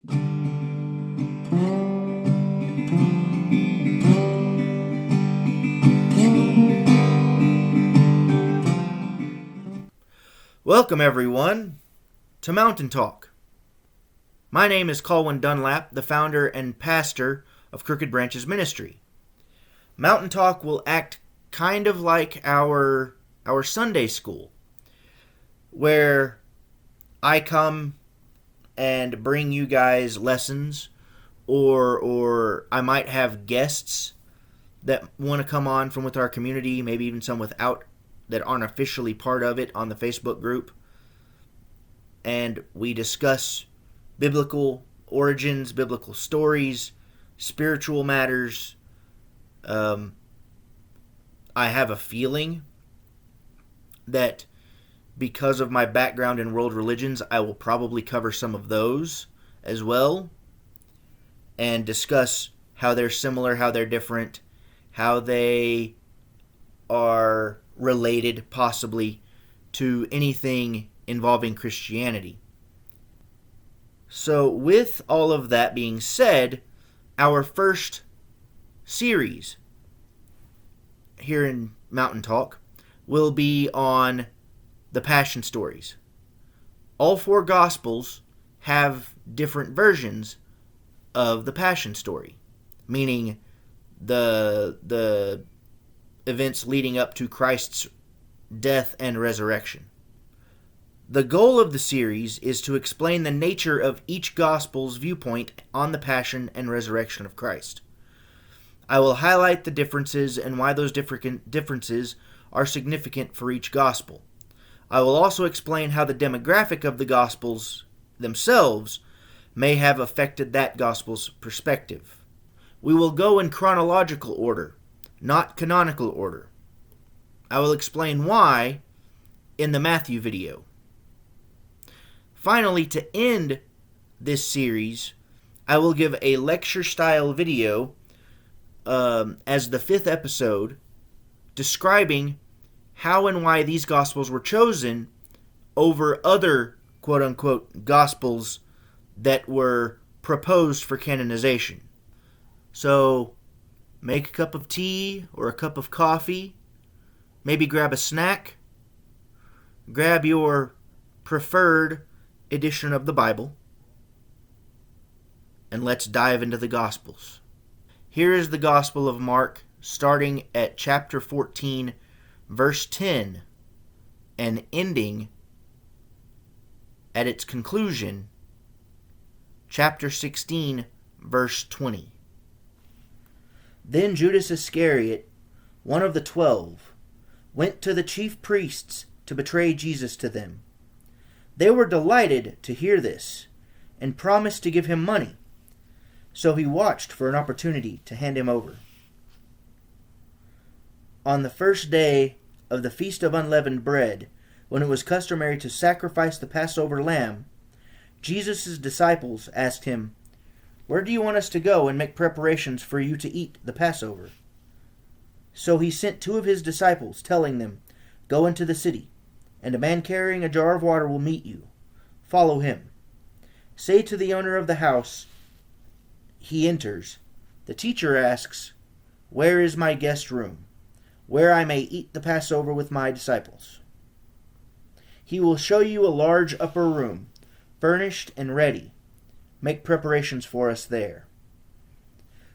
Welcome, everyone, to Mountain Talk. My name is Colwyn Dunlap, the founder and pastor of Crooked Branches Ministry. Mountain Talk will act kind of like our Sunday school, where I come and bring you guys lessons, or I might have guests that want to come on from with our community, maybe even some without that aren't officially part of it on the Facebook group, and we discuss biblical origins, biblical stories, spiritual matters. I have a feeling that because of my background in world religions, I will probably cover some of those as well and discuss how they're similar, how they're different, how they are related possibly to anything involving Christianity. So with all of that being said, our first series here in Mountain Talk will be on the Passion stories. All four Gospels have different versions of the Passion story, meaning the events leading up to Christ's death and resurrection. The goal of the series is to explain the nature of each Gospel's viewpoint on the passion and resurrection of Christ. I will highlight the differences and why those differences are significant for each Gospel. I will also explain how the demographic of the Gospels themselves may have affected that Gospel's perspective. We will go in chronological order, not canonical order. I will explain why in the Matthew video. Finally, to end this series, I will give a lecture-style video as the 5th episode describing how and why these Gospels were chosen over other quote-unquote Gospels that were proposed for canonization. So, make a cup of tea or a cup of coffee, maybe grab a snack, grab your preferred edition of the Bible, and let's dive into the Gospels. Here is the Gospel of Mark, starting at chapter 14, verse 10, and ending at its conclusion, chapter 16, verse 20. Then Judas Iscariot, one of the 12, went to the chief priests to betray Jesus to them. They were delighted to hear this, and promised to give him money. So he watched for an opportunity to hand him over. On the first day of the Feast of Unleavened Bread, when it was customary to sacrifice the Passover lamb, Jesus' disciples asked him, "Where do you want us to go and make preparations for you to eat the Passover?" So he sent 2 of his disciples, telling them, "Go into the city, and a man carrying a jar of water will meet you. Follow him. Say to the owner of the house, he enters, 'The teacher asks, where is my guest room, where I may eat the Passover with my disciples?' He will show you a large upper room, furnished and ready. Make preparations for us there."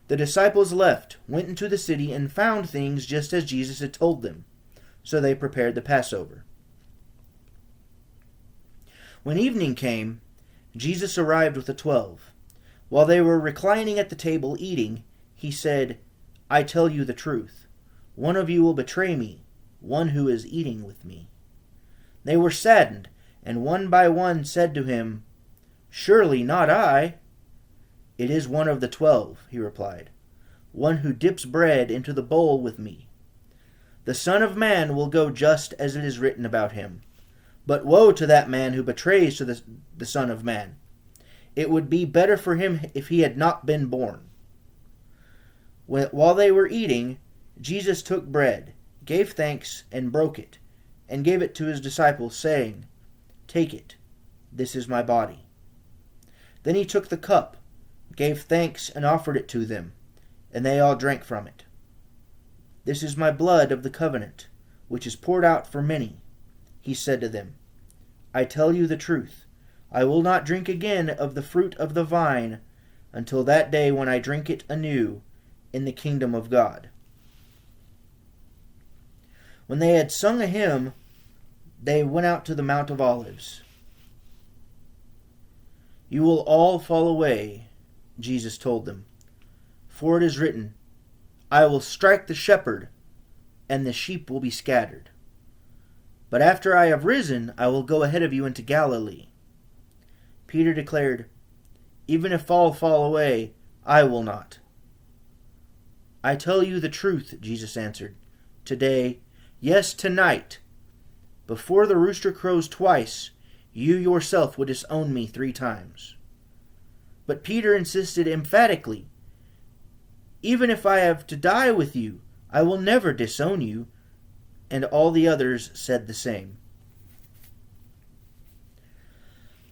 The disciples left, went into the city, and found things just as Jesus had told them. So they prepared the Passover. When evening came, Jesus arrived with the 12. While they were reclining at the table eating, he said, "I tell you the truth. One of you will betray me, one who is eating with me." They were saddened, and one by one said to him, "Surely not I." "It is one of the 12, he replied, "one who dips bread into the bowl with me. The Son of Man will go just as it is written about him. But woe to that man who betrays to the Son of Man. It would be better for him if he had not been born." While they were eating, Jesus took bread, gave thanks, and broke it, and gave it to his disciples, saying, "Take it, this is my body." Then he took the cup, gave thanks, and offered it to them, and they all drank from it. "This is my blood of the covenant, which is poured out for many," he said to them. "I tell you the truth, I will not drink again of the fruit of the vine until that day when I drink it anew in the kingdom of God." When they had sung a hymn, they went out to the Mount of Olives. "You will all fall away," Jesus told them, "for it is written, 'I will strike the shepherd, and the sheep will be scattered.' But after I have risen, I will go ahead of you into Galilee." Peter declared, "Even if all fall away, I will not." "I tell you the truth," Jesus answered. "Today, yes, tonight, before the rooster crows twice, you yourself would disown me 3 times. But Peter insisted emphatically, "Even if I have to die with you, I will never disown you." And all the others said the same.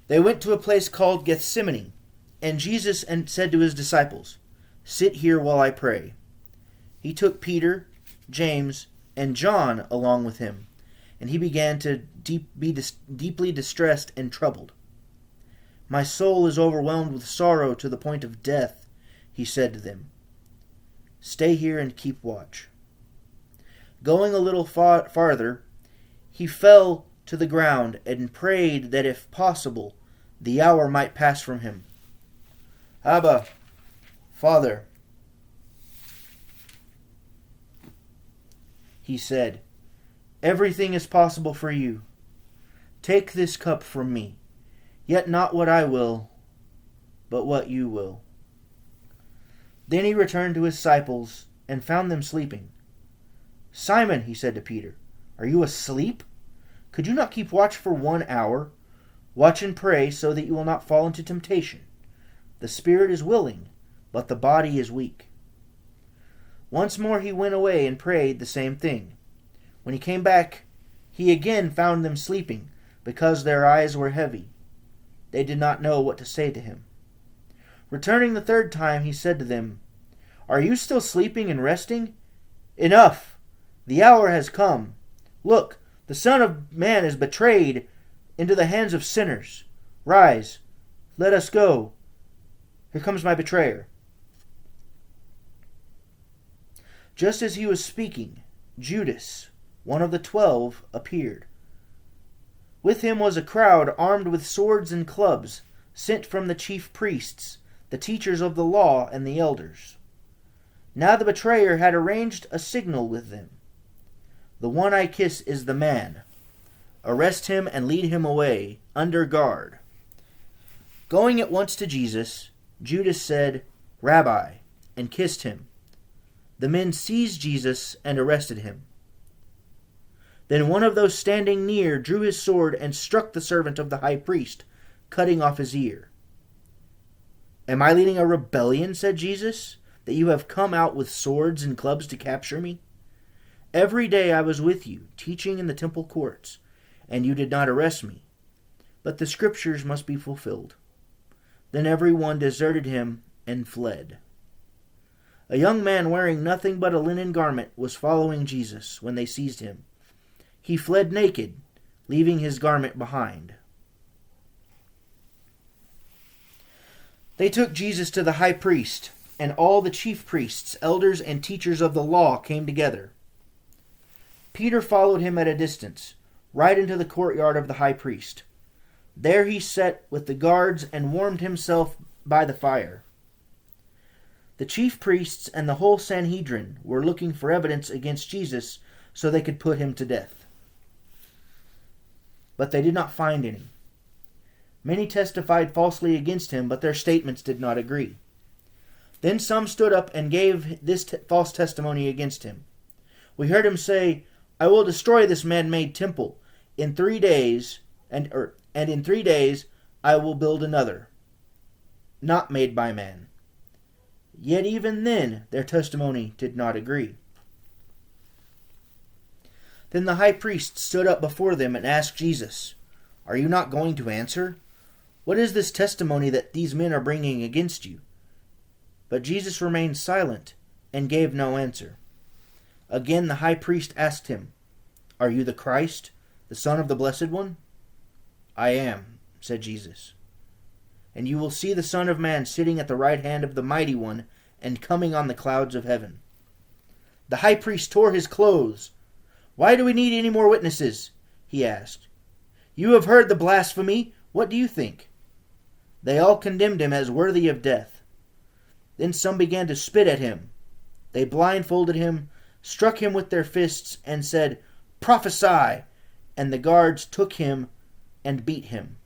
They went to a place called Gethsemane, and Jesus said to his disciples, "Sit here while I pray." He took Peter, James, and John along with him, and he began to be deeply distressed and troubled. "My soul is overwhelmed with sorrow to the point of death," he said to them. "Stay here and keep watch." Going a little farther, he fell to the ground and prayed that if possible, the hour might pass from him. "Abba, Father," he said, "everything is possible for you. Take this cup from me, yet not what I will, but what you will." Then he returned to his disciples and found them sleeping. "Simon," he said to Peter, "are you asleep? Could you not keep watch for 1 hour? Watch and pray so that you will not fall into temptation. The spirit is willing, but the body is weak." Once more he went away and prayed the same thing. When he came back, he again found them sleeping, because their eyes were heavy. They did not know what to say to him. Returning the 3rd time, he said to them, "Are you still sleeping and resting? Enough! The hour has come. Look, the Son of Man is betrayed into the hands of sinners. Rise, let us go. Here comes my betrayer." Just as he was speaking, Judas, one of the 12, appeared. With him was a crowd armed with swords and clubs, sent from the chief priests, the teachers of the law, and the elders. Now the betrayer had arranged a signal with them. "The one I kiss is the man. Arrest him and lead him away, under guard." Going at once to Jesus, Judas said, "Rabbi," and kissed him. The men seized Jesus and arrested him. Then one of those standing near drew his sword and struck the servant of the high priest, cutting off his ear. "Am I leading a rebellion," said Jesus, "that you have come out with swords and clubs to capture me? Every day I was with you, teaching in the temple courts, and you did not arrest me. But the scriptures must be fulfilled." Then everyone deserted him and fled. A young man wearing nothing but a linen garment was following Jesus when they seized him. He fled naked, leaving his garment behind. They took Jesus to the high priest, and all the chief priests, elders, and teachers of the law came together. Peter followed him at a distance, right into the courtyard of the high priest. There he sat with the guards and warmed himself by the fire. The chief priests and the whole Sanhedrin were looking for evidence against Jesus so they could put him to death. But they did not find any. Many testified falsely against him, but their statements did not agree. Then some stood up and gave this false testimony against him. "We heard him say, 'I will destroy this man-made temple in 3 days, and in 3 days I will build another, not made by man.' Yet even then their testimony did not agree." Then the high priest stood up before them and asked Jesus, "Are you not going to answer? What is this testimony that these men are bringing against you?" But Jesus remained silent and gave no answer. Again the high priest asked him, "Are you the Christ, the Son of the Blessed One?" "I am," said Jesus. "And you will see the Son of Man sitting at the right hand of the Mighty One and coming on the clouds of heaven." The high priest tore his clothes. "Why do we need any more witnesses?" he asked. "You have heard the blasphemy. What do you think?" They all condemned him as worthy of death. Then some began to spit at him. They blindfolded him, struck him with their fists, and said, "Prophesy!" And the guards took him and beat him.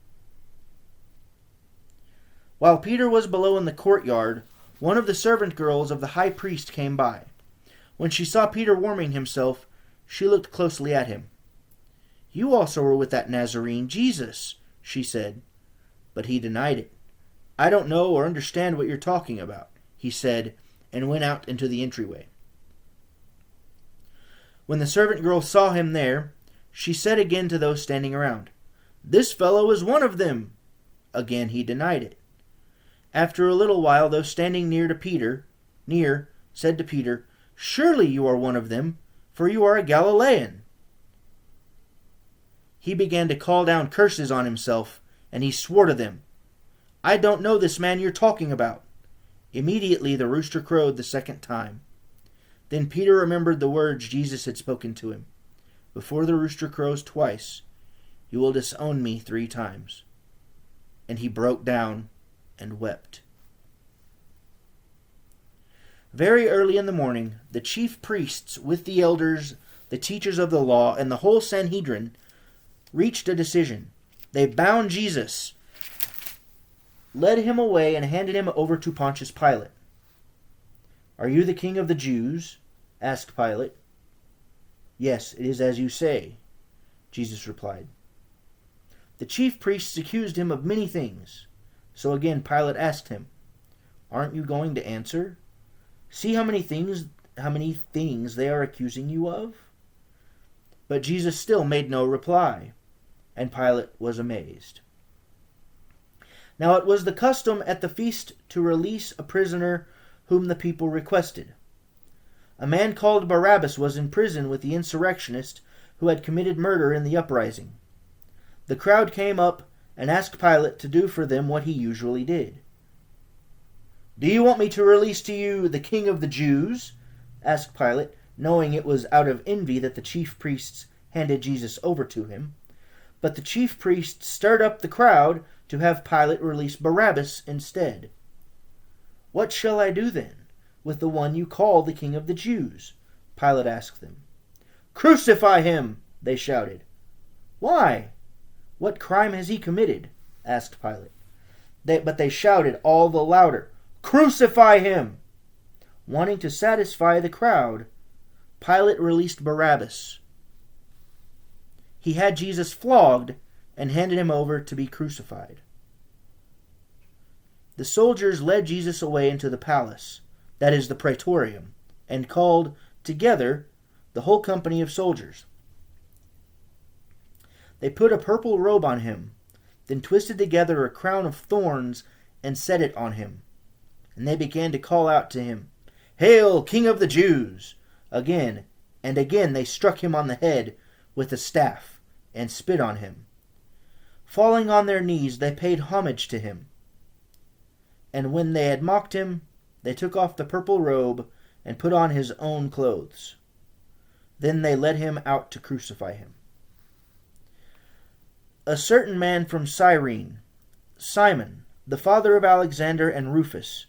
While Peter was below in the courtyard, one of the servant girls of the high priest came by. When she saw Peter warming himself, she looked closely at him. "You also were with that Nazarene, Jesus," she said. But he denied it. "I don't know or understand what you're talking about," he said, and went out into the entryway. When the servant girl saw him there, she said again to those standing around, "This fellow is one of them." Again he denied it. After a little while, those standing near said to Peter, "Surely you are one of them, for you are a Galilean." He began to call down curses on himself, and he swore to them, "I don't know this man you're talking about." Immediately the rooster crowed the second time. Then Peter remembered the words Jesus had spoken to him. "Before the rooster crows twice, you will disown me 3 times." And he broke down and wept. Very early in the morning, the chief priests, with the elders, the teachers of the law, and the whole Sanhedrin, reached a decision. They bound Jesus, led him away, and handed him over to Pontius Pilate. "Are you the king of the Jews?" asked Pilate. "Yes, it is as you say," Jesus replied. The chief priests accused him of many things. So again Pilate asked him, "Aren't you going to answer? See how many things they are accusing you of?" But Jesus still made no reply, and Pilate was amazed. Now it was the custom at the feast to release a prisoner whom the people requested. A man called Barabbas was in prison with the insurrectionists who had committed murder in the uprising. The crowd came up and asked Pilate to do for them what he usually did. "Do you want me to release to you the king of the Jews?" asked Pilate, knowing it was out of envy that the chief priests handed Jesus over to him. But the chief priests stirred up the crowd to have Pilate release Barabbas instead. "What shall I do then with the one you call the king of the Jews?" Pilate asked them. "Crucify him!" they shouted. "Why? What crime has he committed?" asked Pilate. But they shouted all the louder, "Crucify him!" Wanting to satisfy the crowd, Pilate released Barabbas. He had Jesus flogged and handed him over to be crucified. The soldiers led Jesus away into the palace, that is the praetorium, and called together the whole company of soldiers. They put a purple robe on him, then twisted together a crown of thorns and set it on him. And they began to call out to him, "Hail, King of the Jews!" Again and again they struck him on the head with a staff and spit on him. Falling on their knees, they paid homage to him. And when they had mocked him, they took off the purple robe and put on his own clothes. Then they led him out to crucify him. A certain man from Cyrene, Simon, the father of Alexander and Rufus,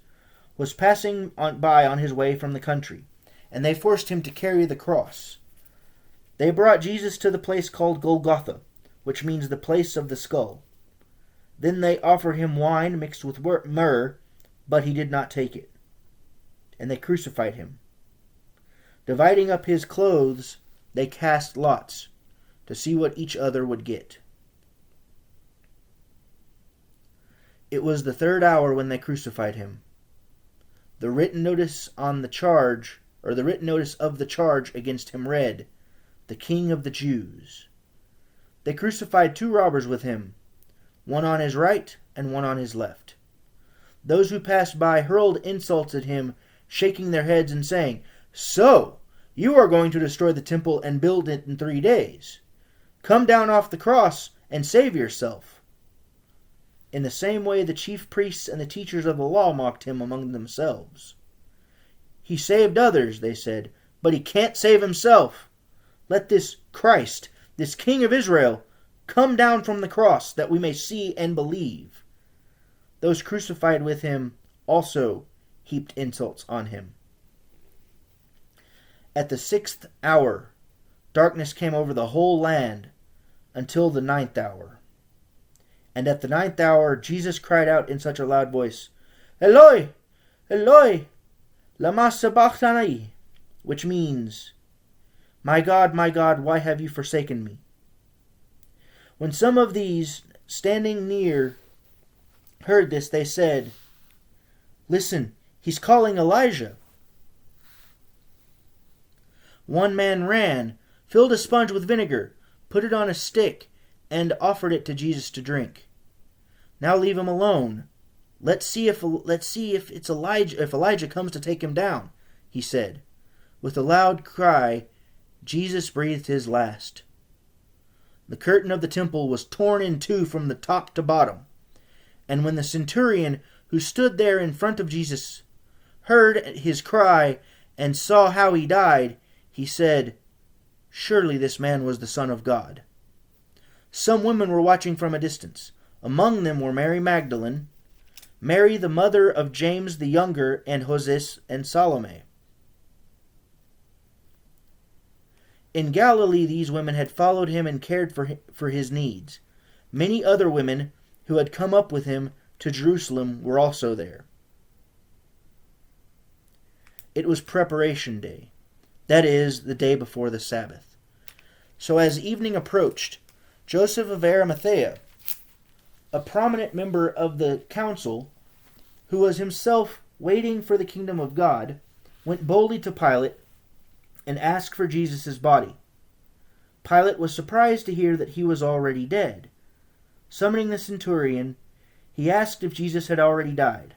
was passing by on his way from the country, and they forced him to carry the cross. They brought Jesus to the place called Golgotha, which means the place of the skull. Then they offered him wine mixed with myrrh, but he did not take it. And they crucified him. Dividing up his clothes, they cast lots to see what each other would get. It was the 3rd hour when they crucified him. The written notice of the charge against him read, "The King of the Jews." They crucified 2 robbers with him, one on his right and one on his left. Those who passed by hurled insults at him, shaking their heads and saying, "So, you are going to destroy the temple and build it in 3 days. Come down off the cross and save yourself." In the same way, the chief priests and the teachers of the law mocked him among themselves. "He saved others," they said, "but he can't save himself. Let this Christ, this King of Israel, come down from the cross that we may see and believe." Those crucified with him also heaped insults on him. At the 6th hour, darkness came over the whole land until the 9th hour. And at the 9th hour, Jesus cried out in such a loud voice, "Eloi, Eloi, lama sabachthani," which means, my God, why have you forsaken me?" When some of these standing near heard this, they said, "Listen, he's calling Elijah." One man ran, filled a sponge with vinegar, put it on a stick, and offered it to Jesus to drink. "Now leave him alone. Let's see if it's Elijah. If Elijah comes to take him down," he said. With a loud cry, Jesus breathed his last. The curtain of the temple was torn in two from the top to bottom. And when the centurion who stood there in front of Jesus heard his cry and saw how he died, he said, "Surely this man was the Son of God." Some women were watching from a distance. Among them were Mary Magdalene, Mary the mother of James the Younger, and Joses and Salome. In Galilee these women had followed him and cared for his needs. Many other women who had come up with him to Jerusalem were also there. It was preparation day, that is, the day before the Sabbath. So as evening approached, Joseph of Arimathea, a prominent member of the council, who was himself waiting for the kingdom of God, went boldly to Pilate and asked for Jesus' body. Pilate was surprised to hear that he was already dead. Summoning the centurion, he asked if Jesus had already died.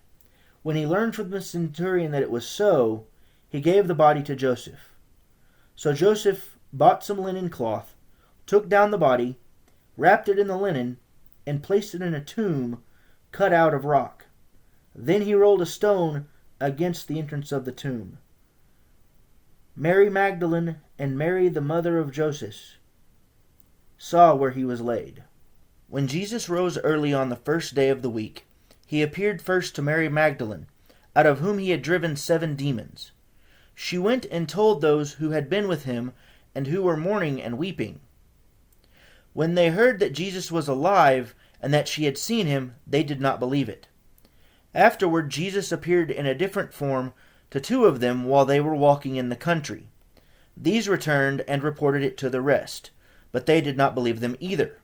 When he learned from the centurion that it was so, he gave the body to Joseph. So Joseph bought some linen cloth, took down the body, wrapped it in the linen, and placed it in a tomb cut out of rock. Then he rolled a stone against the entrance of the tomb. Mary Magdalene and Mary the mother of Joseph saw where he was laid. When Jesus rose early on the first day of the week, he appeared first to Mary Magdalene, out of whom he had driven 7 demons. She went and told those who had been with him and who were mourning and weeping. When they heard that Jesus was alive and that she had seen him, they did not believe it. Afterward, Jesus appeared in a different form to 2 of them while they were walking in the country. These returned and reported it to the rest, but they did not believe them either.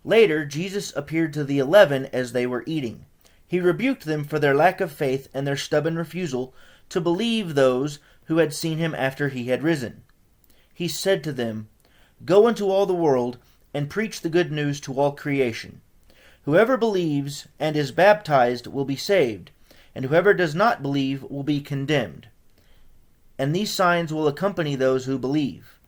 Later, Jesus appeared to the 11 as they were eating. He rebuked them for their lack of faith and their stubborn refusal to believe those who had seen him after he had risen. He said to them, "Go into all the world and preach the good news to all creation. Whoever believes and is baptized will be saved, and whoever does not believe will be condemned. And these signs will accompany those who believe.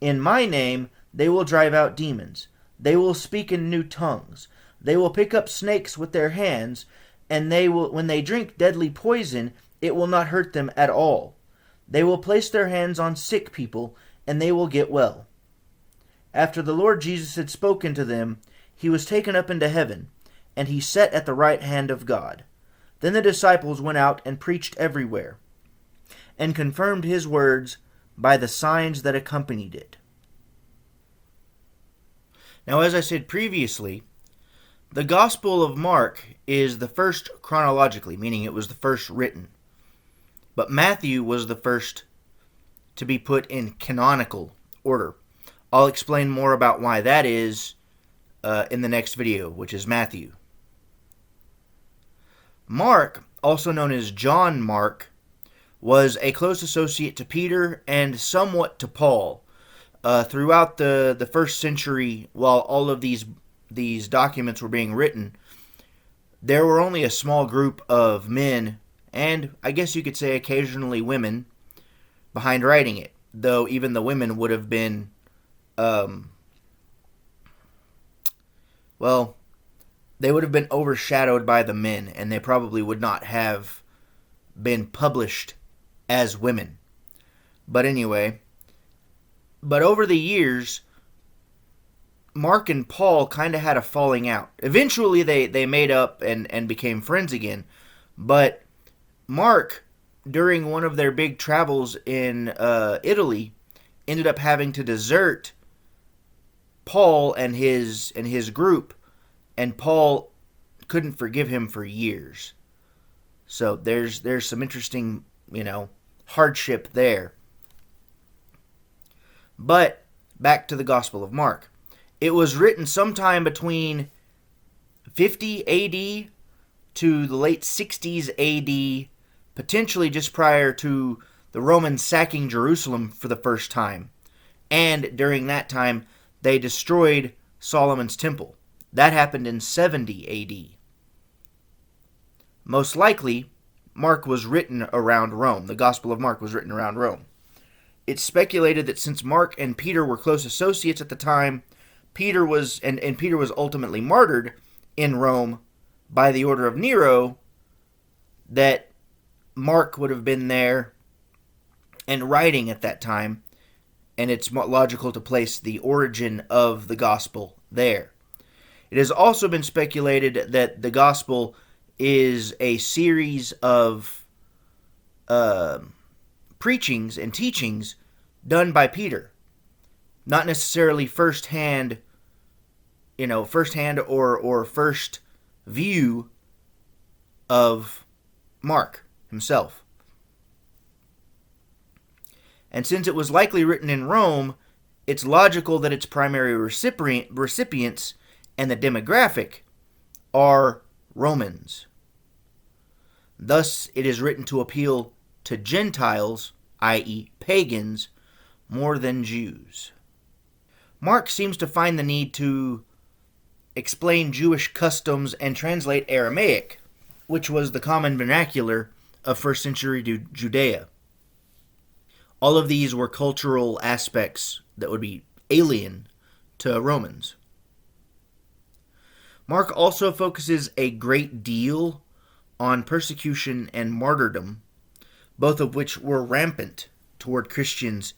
In my name they will drive out demons. They will speak in new tongues. They will pick up snakes with their hands, and when they drink deadly poison, it will not hurt them at all. They will place their hands on sick people, and they will get well." After the Lord Jesus had spoken to them, he was taken up into heaven, and he sat at the right hand of God. Then the disciples went out and preached everywhere, and confirmed his words by the signs that accompanied it. Now, as I said previously, the Gospel of Mark is the first chronologically, meaning it was the first written. But Matthew was the first to be put in canonical order. I'll explain more about why that is in the next video, which is Matthew. Mark, also known as John Mark, was a close associate to Peter and somewhat to Paul. Throughout the first century, while all of these these documents were being written, there were only a small group of men, and I guess you could say occasionally women, behind writing it. Though even the women would have been, they would have been overshadowed by the men, and they probably would not have been published as women. But anyway, over the years, Mark and Paul kind of had a falling out. Eventually, they made up and became friends again. But Mark, during one of their big travels in Italy, ended up having to desert Paul and his group, and Paul couldn't forgive him for years. So there's some interesting, hardship there. But back to the Gospel of Mark. It was written sometime between 50 AD to the late 60s AD, potentially just prior to the Romans sacking Jerusalem for the first time. And during that time, they destroyed Solomon's temple. That happened in 70 AD. Most likely, Mark was written around Rome. The Gospel of Mark was written around Rome. It's speculated that since Mark and Peter were close associates at the time, Peter was ultimately martyred in Rome by the order of Nero, that Mark would have been there and writing at that time, and it's logical to place the origin of the gospel there. It has also been speculated that the gospel is a series of preachings and teachings done by Peter, not necessarily firsthand or first view of Mark himself. And since it was likely written in Rome, it's logical that its primary recipients and the demographic are Romans. Thus, it is written to appeal to Gentiles, i.e. pagans, more than Jews. Mark seems to find the need to explain Jewish customs and translate Aramaic, which was the common vernacular of first century Judea. All of these were cultural aspects that would be alien to Romans. Mark also focuses a great deal on persecution and martyrdom, both of which were rampant toward Christians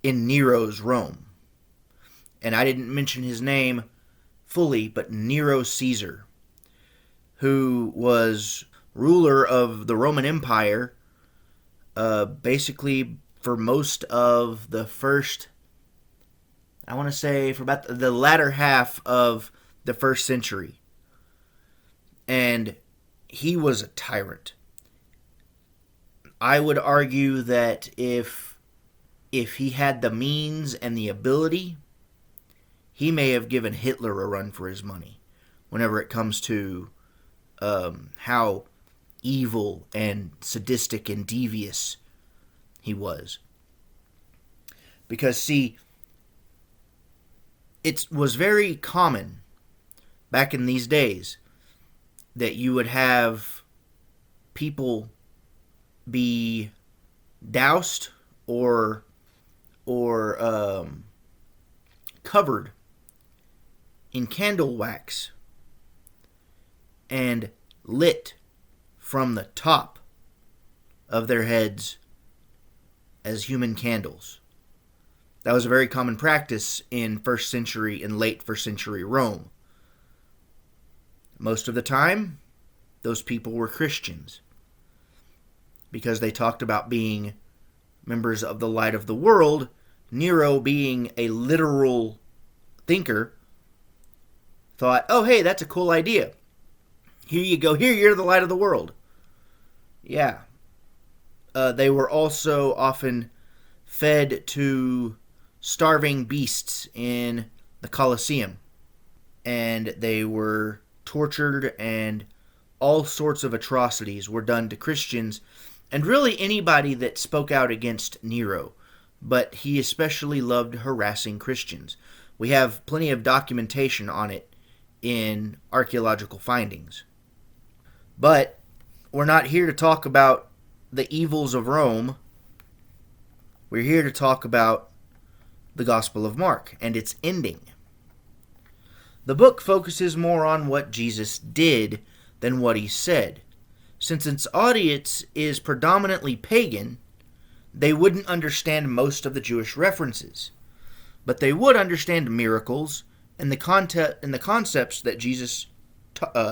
in Nero's Rome. And I didn't mention his name fully, but Nero Caesar, who was ruler of the Roman Empire, basically for most of the first, I want to say for about the latter half of the first century. And he was a tyrant. I would argue that if he had the means and the ability, he may have given Hitler a run for his money whenever it comes to how evil and sadistic and devious he was. Because, see, it was very common back in these days that you would have people be doused or covered in candle wax and lit from the top of their heads as human candles. That was a very common practice in first century and late first century Rome. Most of the time, those people were Christians, because they talked about being members of the light of the world. Nero, being a literal thinker, thought, oh, hey, that's a cool idea. Here you go. Here, you're the light of the world. Yeah. They were also often fed to starving beasts in the Colosseum. And they were tortured, and all sorts of atrocities were done to Christians, and really anybody that spoke out against Nero. But he especially loved harassing Christians. We have plenty of documentation on it in archaeological findings. But we're not here to talk about the evils of Rome. We're here to talk about the Gospel of Mark and its ending. The book focuses more on what Jesus did than what he said. Since its audience is predominantly pagan, they wouldn't understand most of the Jewish references, but they would understand miracles and the concepts that Jesus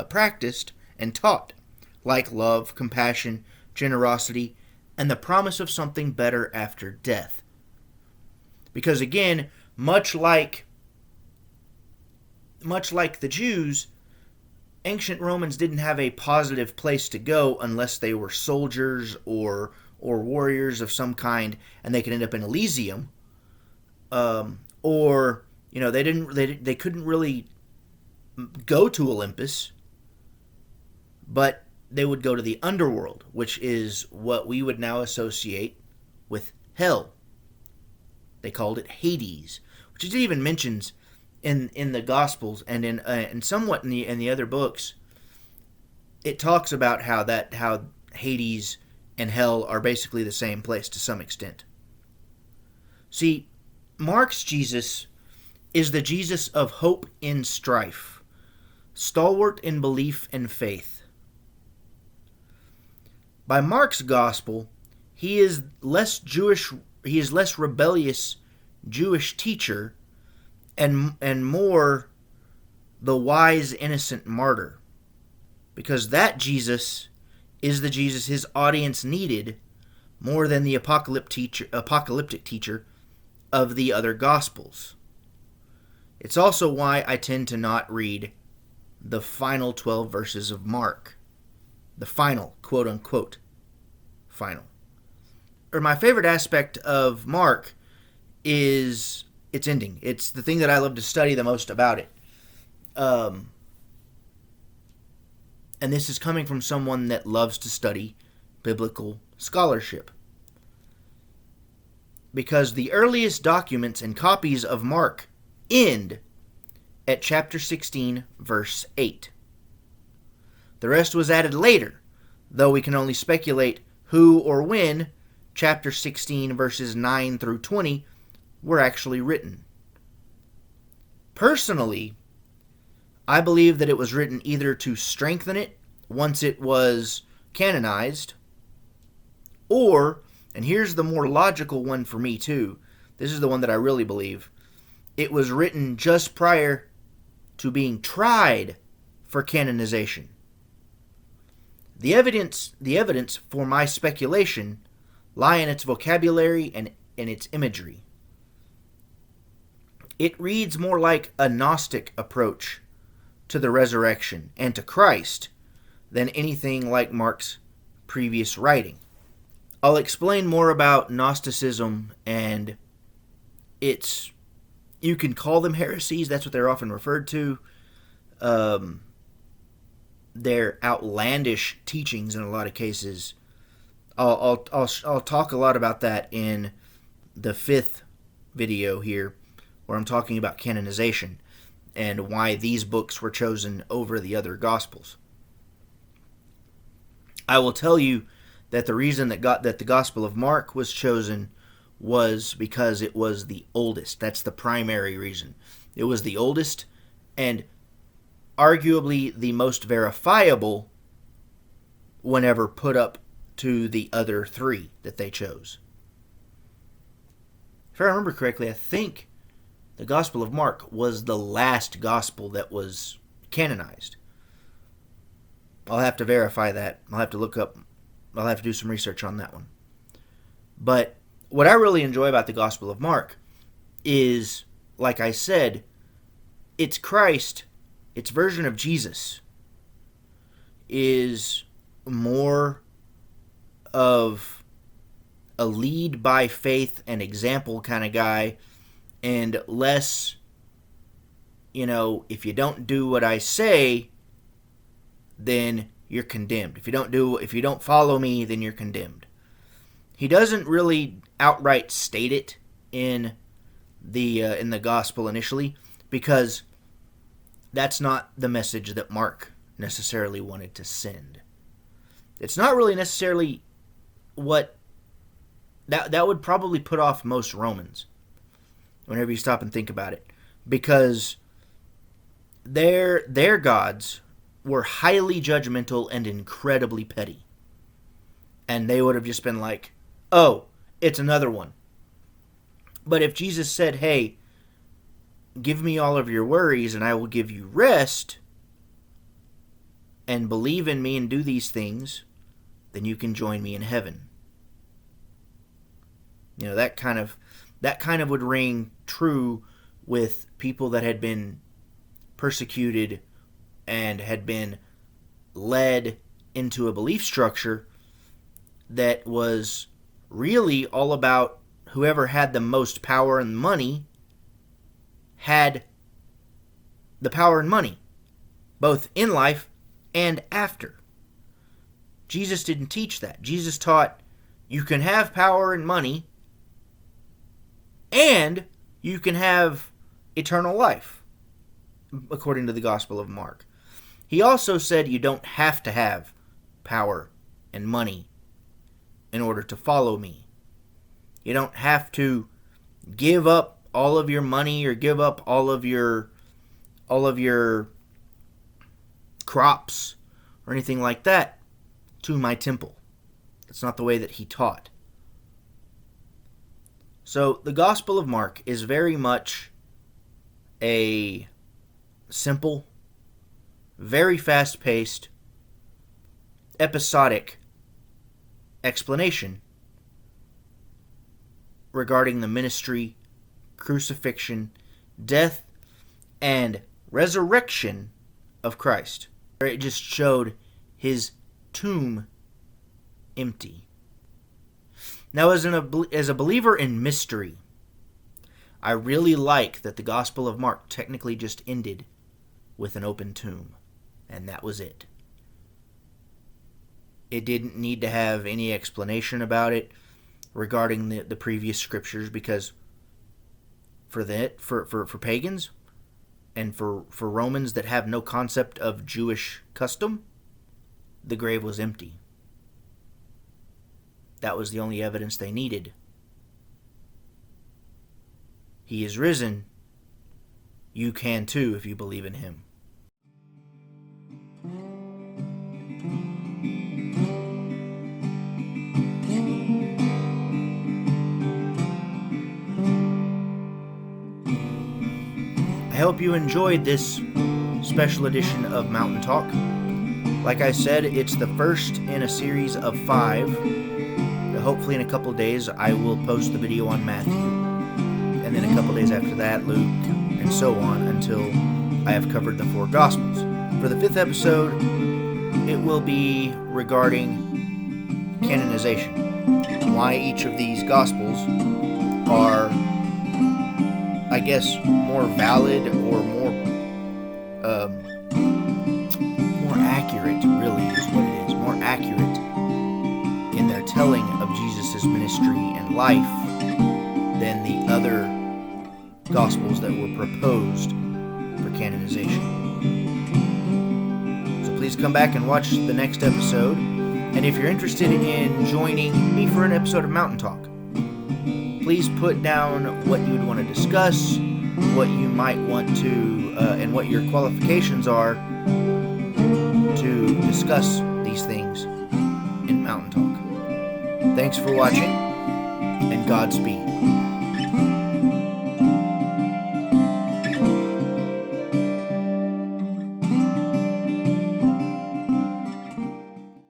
practiced and taught, like love, compassion, generosity, and the promise of something better after death. Because again, much like the Jews, ancient Romans didn't have a positive place to go unless they were soldiers or warriors of some kind, and they could end up in Elysium, or they couldn't really go to Olympus, but they would go to the underworld, which is what we would now associate with hell. They called it Hades, which it even mentions in the Gospels and somewhat in the other books. It talks about how Hades and hell are basically the same place to some extent. See, Mark's Jesus is the Jesus of hope in strife, stalwart in belief and faith. By Mark's gospel, he is less rebellious Jewish teacher and more the wise, innocent martyr. Because that Jesus is the Jesus his audience needed more than the apocalyptic teacher of the other Gospels. It's also why I tend to not read the final 12 verses of Mark. The final, quote-unquote, final. Or my favorite aspect of Mark is its ending. It's the thing that I love to study the most about it. And this is coming from someone that loves to study biblical scholarship. Because the earliest documents and copies of Mark end at chapter 16, verse 8. The rest was added later, though we can only speculate who or when chapter 16, verses 9 through 20 were actually written. Personally, I believe that it was written either to strengthen it once it was canonized, or, and here's the more logical one for me too, this is the one that I really believe, it was written just prior to being tried for canonization. The evidence for my speculation lie in its vocabulary and in its imagery. It reads more like a Gnostic approach to the resurrection and to Christ than anything like Mark's previous writing. I'll explain more about Gnosticism and its, you can call them heresies, that's what they're often referred to. Their outlandish teachings in a lot of cases. I'll talk a lot about that in the 5th video here, where I'm talking about canonization and why these books were chosen over the other Gospels. I will tell you that the reason that the Gospel of Mark was chosen was because it was the oldest. That's the primary reason. It was the oldest and arguably the most verifiable whenever put up to the other 3 that they chose. If I remember correctly, I think the Gospel of Mark was the last gospel that was canonized. I'll have to verify that. I'll have to do some research on that one. But what I really enjoy about the Gospel of Mark is, like I said, it's Christ, its version of Jesus, is more of a lead by faith and example kind of guy, and less, if you don't do what I say, then you're condemned. If you don't follow me, then you're condemned. He doesn't really outright state it in the gospel initially, because that's not the message that Mark necessarily wanted to send. It's not really necessarily what that would probably put off most Romans whenever you stop and think about it, because their gods were highly judgmental and incredibly petty. And they would have just been like, oh, it's another one. But if Jesus said, hey, give me all of your worries and I will give you rest, and believe in me and do these things, then you can join me in heaven. You know, that kind of would ring true with people that had been persecuted and had been led into a belief structure that was really all about whoever had the most power and money had the power and money, both in life and after. Jesus didn't teach that. Jesus taught you can have power and money and you can have eternal life, according to the Gospel of Mark. He also said you don't have to have power and money in order to follow me. You don't have to give up all of your money or give up all of your crops or anything like that to my temple. That's not the way that he taught. So the Gospel of Mark is very much a simple, very fast-paced, episodic explanation regarding the ministry, crucifixion, death, and resurrection of Christ. It just showed his tomb empty. Now, as a believer in mystery, I really like that the Gospel of Mark technically just ended with an open tomb, and that was it. It didn't need to have any explanation about it regarding the previous scriptures, because for pagans and for Romans that have no concept of Jewish custom, the grave was empty. That was the only evidence they needed. He is risen. You can too if you believe in him. I hope you enjoyed this special edition of Mountain Talk. Like I said, it's the first in a series of 5. Hopefully in a couple of days I will post the video on Matthew, and then a couple of days after that Luke, and so on until I have covered the 4 Gospels. For the 5th episode, it will be regarding canonization. Why each of these Gospels are, I guess, more valid or more accurate, really is what it is. More accurate in their telling of Jesus' ministry and life than the other Gospels that were proposed for canonization. So please come back and watch the next episode. And if you're interested in joining me for an episode of Mountain Talk, please put down what you would want to discuss, what you might want to, and what your qualifications are to discuss these things in Mountain Talk. Thanks for watching, and Godspeed.